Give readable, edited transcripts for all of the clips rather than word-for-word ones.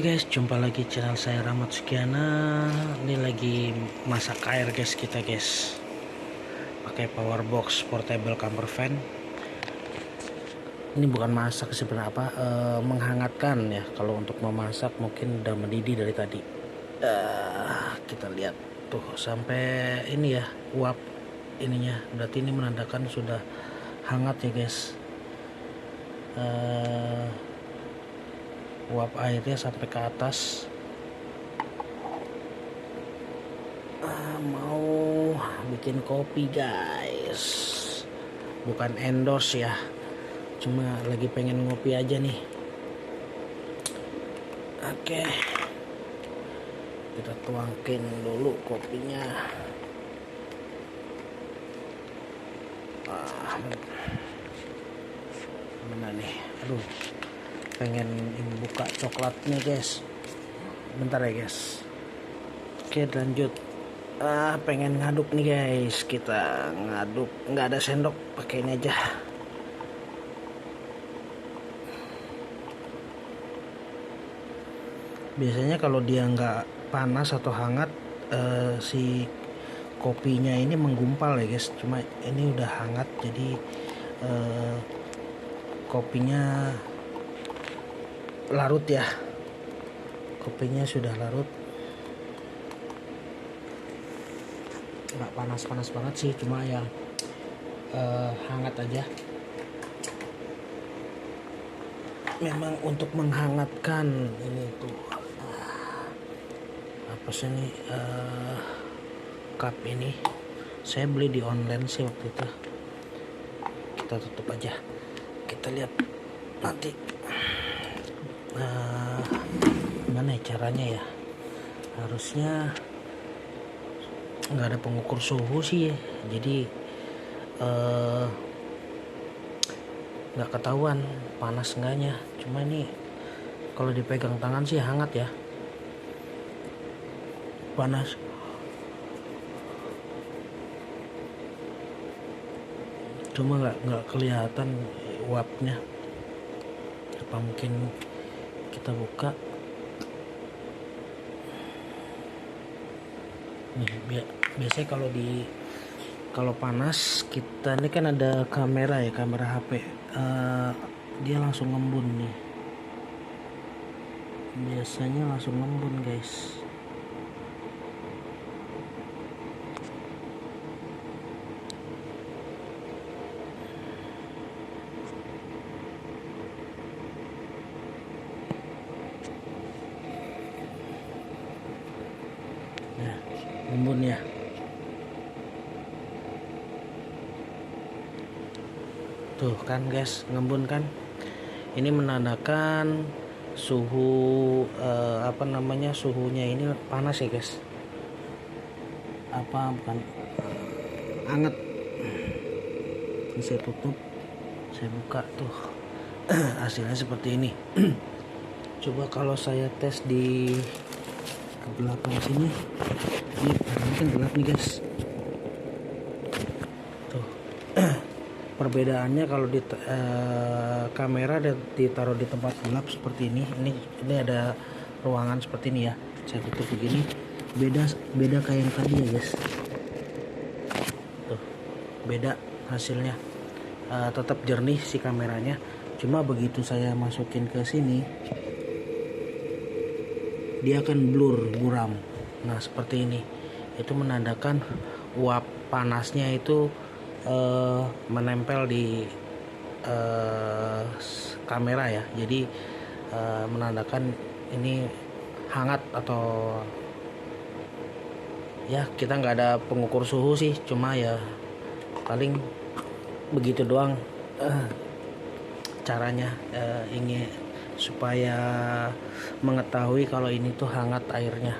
Halo guys, jumpa lagi channel saya Rahmat Sugiana. Ini lagi masak air guys, kita guys pakai power box portable camper van. Ini bukan masak sebenarnya, menghangatkan ya. Kalau untuk memasak mungkin udah mendidih dari tadi. Kita lihat tuh sampai ini ya, uap ininya, berarti ini menandakan sudah hangat ya guys. Uap airnya sampai ke atas. Mau bikin kopi guys, bukan endorse ya, cuma lagi pengen ngopi aja nih. Oke, kita tuangkin dulu kopinya. Mana nih, aduh, pengen buka coklatnya guys, bentar ya guys. Oke, lanjut. Pengen ngaduk nih guys, kita ngaduk, nggak ada sendok, pakai ini aja. Biasanya kalau dia nggak panas atau hangat, si kopinya ini menggumpal ya guys. Cuma ini udah hangat, jadi kopinya larut ya, kopinya sudah larut. Nggak panas-panas banget sih, cuma ya hangat aja. Memang untuk menghangatkan ini tuh apa sih nih, cup ini saya beli di online sih waktu itu. Kita tutup aja, kita lihat nanti gimana ya caranya ya. Harusnya nggak ada pengukur suhu sih ya, jadi nggak ketahuan panas enggaknya. Cuma ini kalau dipegang tangan sih hangat ya, panas. Cuma nggak kelihatan uapnya. Apa mungkin kita buka nih, biasanya kalau panas, kita ini kan ada kamera ya, kamera HP, dia langsung ngembun nih, biasanya langsung ngembun guys. Nah, ngembun ya. Tuh kan guys, ngembun kan. Ini menandakan suhu suhunya ini panas ya guys. Bukan hangat. Ini saya tutup, saya buka tuh. Hasilnya seperti ini. Coba kalau saya tes di ke belakang sini, ini kan gelap nih guys. Tuh. Perbedaannya kalau di kamera ditaruh di tempat gelap seperti ini ada ruangan seperti ini ya. Saya tutup begini, beda kayak yang tadi ya guys. Tuh, beda hasilnya. Tetap jernih si kameranya, cuma begitu saya masukin ke sini dia akan blur, buram. Nah seperti ini, itu menandakan uap panasnya itu menempel di kamera ya. Jadi menandakan ini hangat, atau ya kita nggak ada pengukur suhu sih, cuma ya paling begitu doang caranya, ingin supaya mengetahui kalau ini tuh hangat airnya.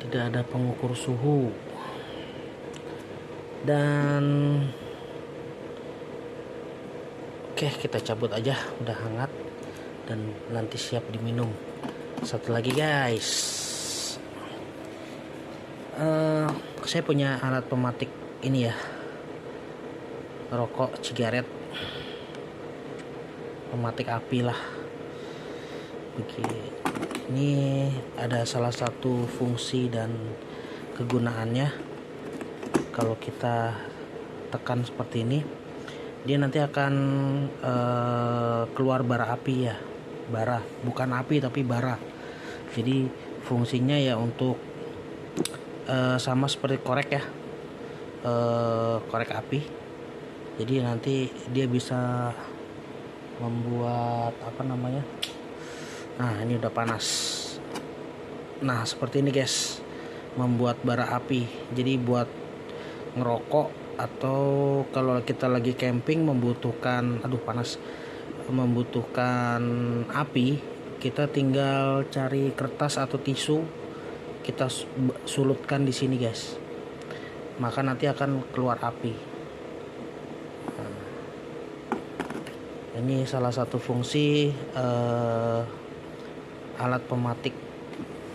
Tidak ada pengukur suhu. Dan oke, kita cabut aja, udah hangat dan nanti siap diminum. Satu lagi guys, saya punya alat pematik ini ya, rokok cigaret, pematik api lah. Ini ada salah satu fungsi dan kegunaannya. Kalau kita tekan seperti ini, dia nanti akan keluar bara api ya, bara, bukan api tapi bara. Jadi fungsinya ya untuk sama seperti korek ya, korek api. Jadi nanti dia bisa membuat apa namanya, nah ini udah panas. Nah seperti ini guys, membuat bara api. Jadi buat ngerokok atau kalau kita lagi camping membutuhkan, aduh panas, membutuhkan api, kita tinggal cari kertas atau tisu, kita sulutkan di sini guys, maka nanti akan keluar api. Ini salah satu fungsi alat pematik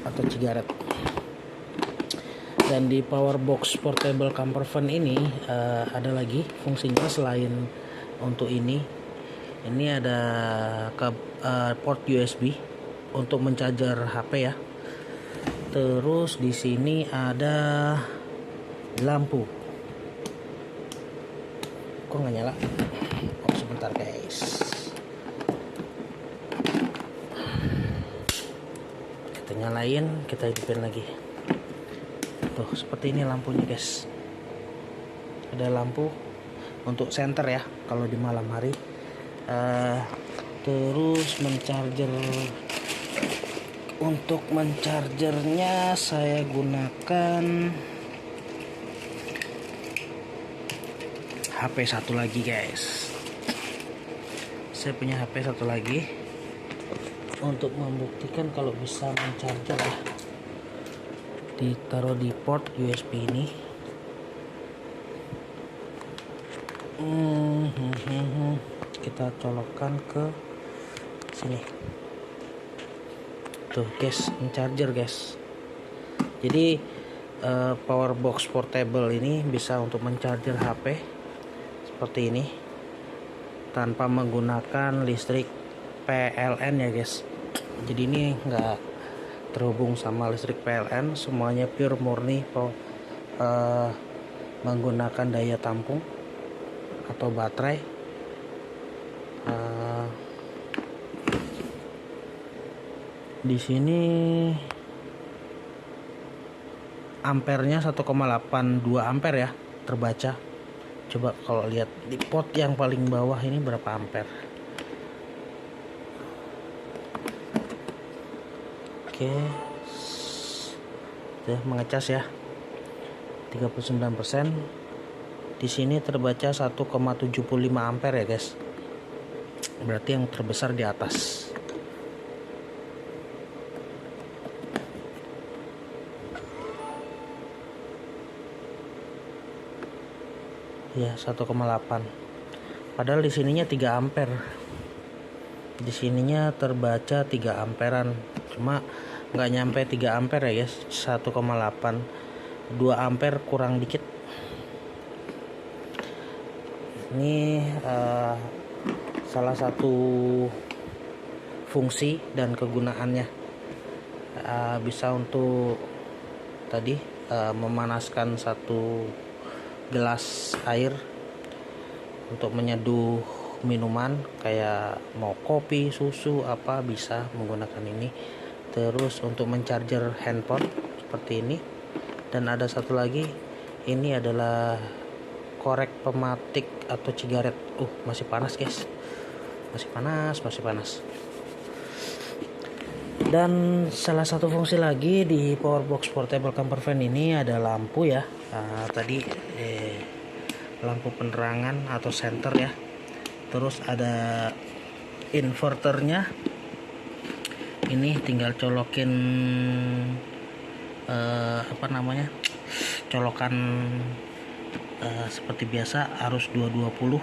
atau cigaret. Dan di power box portable camper van ini ada lagi fungsinya selain untuk ini. Ini ada port USB untuk mencajar HP ya. Terus di sini ada lampu. Kok nggak nyala? Oh, sebentar guys. Kita nyalain, kita hidupin lagi. Tuh seperti ini lampunya guys. Ada lampu untuk senter ya kalau di malam hari. Terus mencarger, untuk mencargernya saya gunakan HP satu lagi guys. Saya punya HP satu lagi untuk membuktikan kalau bisa mencarger ya. Ditaruh di port USB ini. Kita colokkan ke sini. Tuh guys, mencarger guys. Jadi power box portable ini bisa untuk mencarger HP seperti ini tanpa menggunakan listrik PLN ya guys. Jadi ini enggak terhubung sama listrik PLN, semuanya pure murni menggunakan daya tampung atau baterai. Di sini ampernya 1,82 ampere ya terbaca. Coba kalau lihat di pot yang paling bawah ini berapa ampere. Oke, udah mengecas ya, 39%. Di sini terbaca 1,75 ampere ya guys. Berarti yang terbesar di atas. Ya 1,8. Padahal di sininya 3 ampere. Di sininya terbaca 3 amperan. Cuma nggak nyampe 3 ampere ya guys, 1,8. 2 ampere kurang dikit. Ini salah satu fungsi dan kegunaannya. Bisa untuk tadi memanaskan satu gelas air untuk menyeduh minuman kayak mau kopi, susu, apa bisa menggunakan ini. Terus untuk mencarger handphone seperti ini. Dan ada satu lagi, ini adalah korek pematik atau cigaret. Masih panas guys, masih panas. Dan salah satu fungsi lagi di power box portable camper van ini ada lampu ya. Tadi lampu penerangan atau senter ya. Terus ada inverternya. Ini tinggal colokin colokan seperti biasa, arus 220,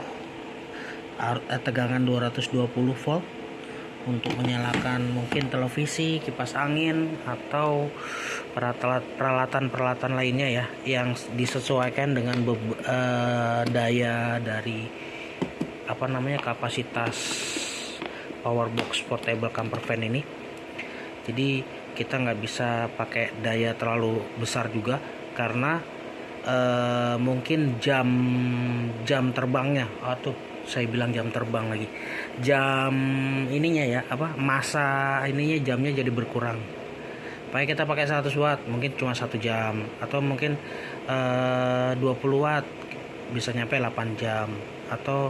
tegangan 220 volt untuk menyalakan mungkin televisi, kipas angin, atau peralatan lainnya ya yang disesuaikan dengan daya dari kapasitas power box portable camper van ini. Jadi kita nggak bisa pakai daya terlalu besar juga, karena mungkin jam terbangnya, atau saya bilang jam terbang lagi, jam ininya ya, masa ininya, jamnya jadi berkurang. Pakai kita pakai 100 watt mungkin cuma 1 jam, atau mungkin 20 watt bisa nyampe 8 jam, atau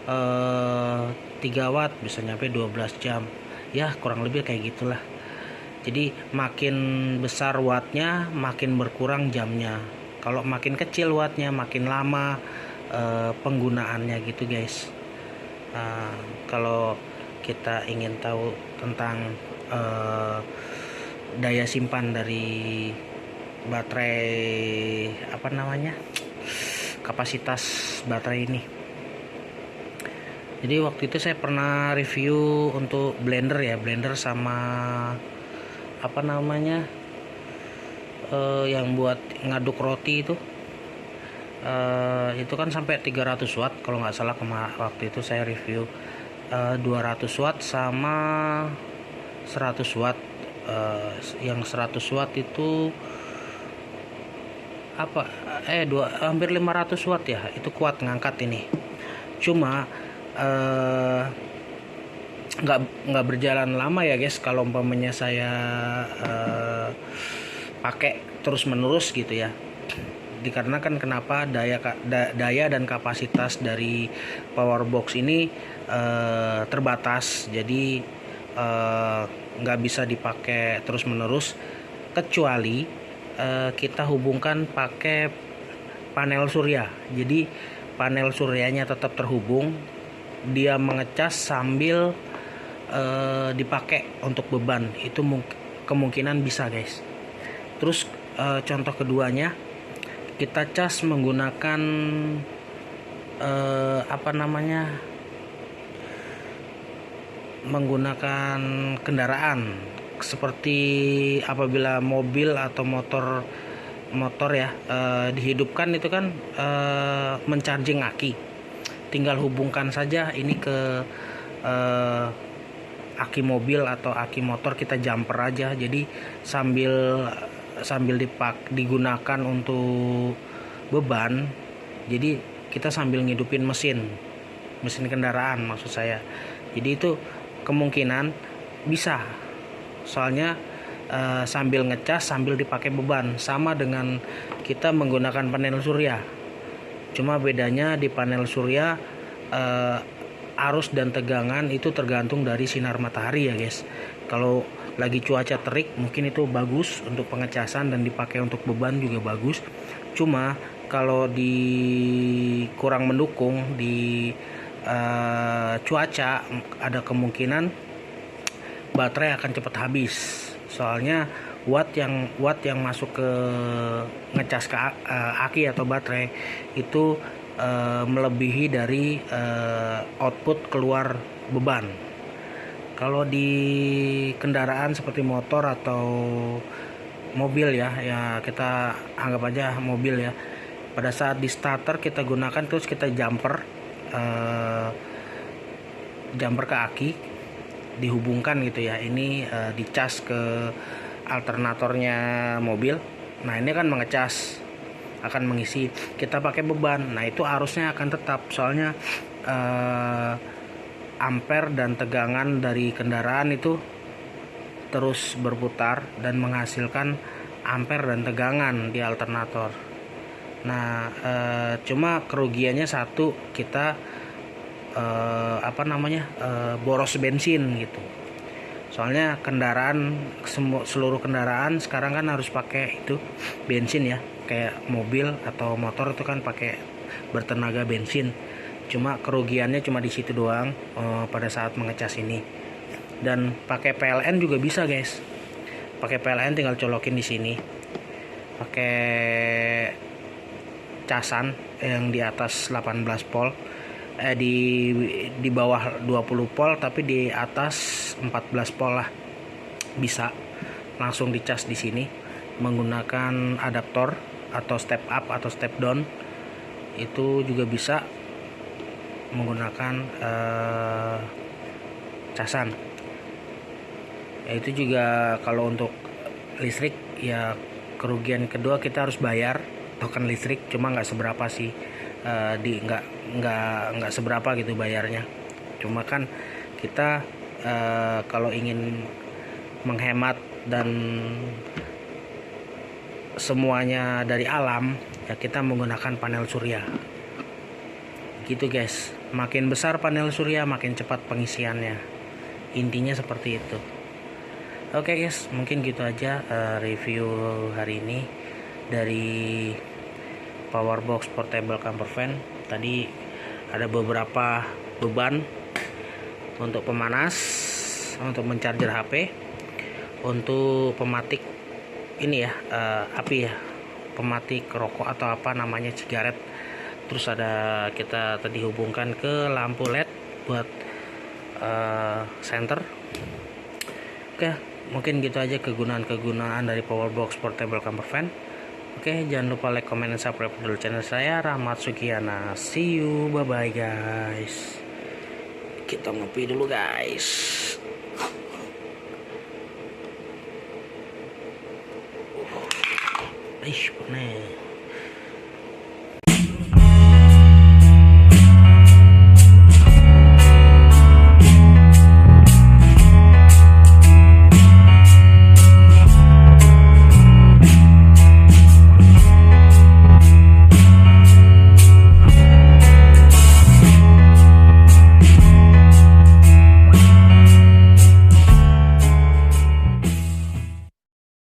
3 watt bisa nyampe 12 jam. Ya kurang lebih kayak gitulah. Jadi makin besar wattnya makin berkurang jamnya. Kalau makin kecil wattnya makin lama penggunaannya gitu guys. Kalau kita ingin tahu tentang daya simpan dari baterai, kapasitas baterai ini. Jadi waktu itu saya pernah review untuk blender ya, blender sama yang buat ngaduk roti itu kan sampai 300 watt kalau nggak salah. Waktu itu saya review 200 watt sama 100 watt. Yang 100 watt itu hampir 500 watt ya, itu kuat ngangkat ini. Cuma nggak berjalan lama ya guys kalau umpamanya saya pakai terus menerus gitu ya. Dikarenakan kenapa daya dan kapasitas dari power box ini terbatas, jadi nggak bisa dipakai terus menerus, kecuali kita hubungkan pakai panel surya. Jadi panel suryanya tetap terhubung, dia mengecas sambil dipakai untuk beban, itu kemungkinan bisa guys. Terus contoh keduanya, kita cas menggunakan menggunakan kendaraan, seperti apabila mobil atau motor ya dihidupkan, itu kan mencharging aki. Tinggal hubungkan saja ini ke aki mobil atau aki motor, kita jumper aja. Jadi sambil digunakan untuk beban, jadi kita sambil ngidupin mesin kendaraan maksud saya. Jadi itu kemungkinan bisa, soalnya sambil ngecas sambil dipakai beban, sama dengan kita menggunakan panel surya. Cuma bedanya di panel surya arus dan tegangan itu tergantung dari sinar matahari ya guys. Kalau lagi cuaca terik mungkin itu bagus untuk pengecasan dan dipakai untuk beban juga bagus. Cuma kalau kurang mendukung di cuaca, ada kemungkinan baterai akan cepat habis. Soalnya watt yang masuk ke ngecas ke aki atau baterai itu melebihi dari output keluar beban. Kalau di kendaraan seperti motor atau mobil ya kita anggap aja mobil ya, pada saat di starter kita gunakan, terus kita jumper ke aki, dihubungkan gitu ya, ini dicas ke alternatornya mobil. Nah ini kan mengecas, akan mengisi, kita pakai beban, nah itu arusnya akan tetap, soalnya ampere dan tegangan dari kendaraan itu terus berputar dan menghasilkan ampere dan tegangan di alternator. Nah cuma kerugiannya satu, kita boros bensin gitu. Soalnya seluruh kendaraan sekarang kan harus pakai itu bensin ya, kayak mobil atau motor itu kan pakai bertenaga bensin. Cuma kerugiannya cuma di situ doang pada saat mengecas ini. Dan pakai PLN juga bisa guys. Pakai PLN tinggal colokin di sini. Pakai casan yang di atas 18 volt, di bawah 20 volt tapi di atas 14 volt lah, bisa langsung dicas di sini menggunakan adaptor atau step up atau step down. Itu juga bisa menggunakan casan. Ya, itu juga kalau untuk listrik ya, kerugian kedua kita harus bayar token listrik, cuma nggak seberapa sih. Di nggak seberapa gitu bayarnya, cuma kan kita kalau ingin menghemat dan semuanya dari alam ya, kita menggunakan panel surya gitu guys. Makin besar panel surya makin cepat pengisiannya, intinya seperti itu. Oke guys, mungkin gitu aja review hari ini dari Powerbox Portable Camper Van. Tadi ada beberapa beban untuk pemanas, untuk mencharger HP, untuk pematik ini ya, api ya, pematik rokok atau apa namanya, cigaret. Terus ada kita tadi hubungkan ke lampu LED buat senter. Oke, mungkin gitu aja kegunaan dari Powerbox Portable Camper Van. Oke, jangan lupa like, comment, dan subscribe dulu channel saya, Rahmat Sugiana. See you, bye bye guys. Kita ngopi dulu guys. Panas.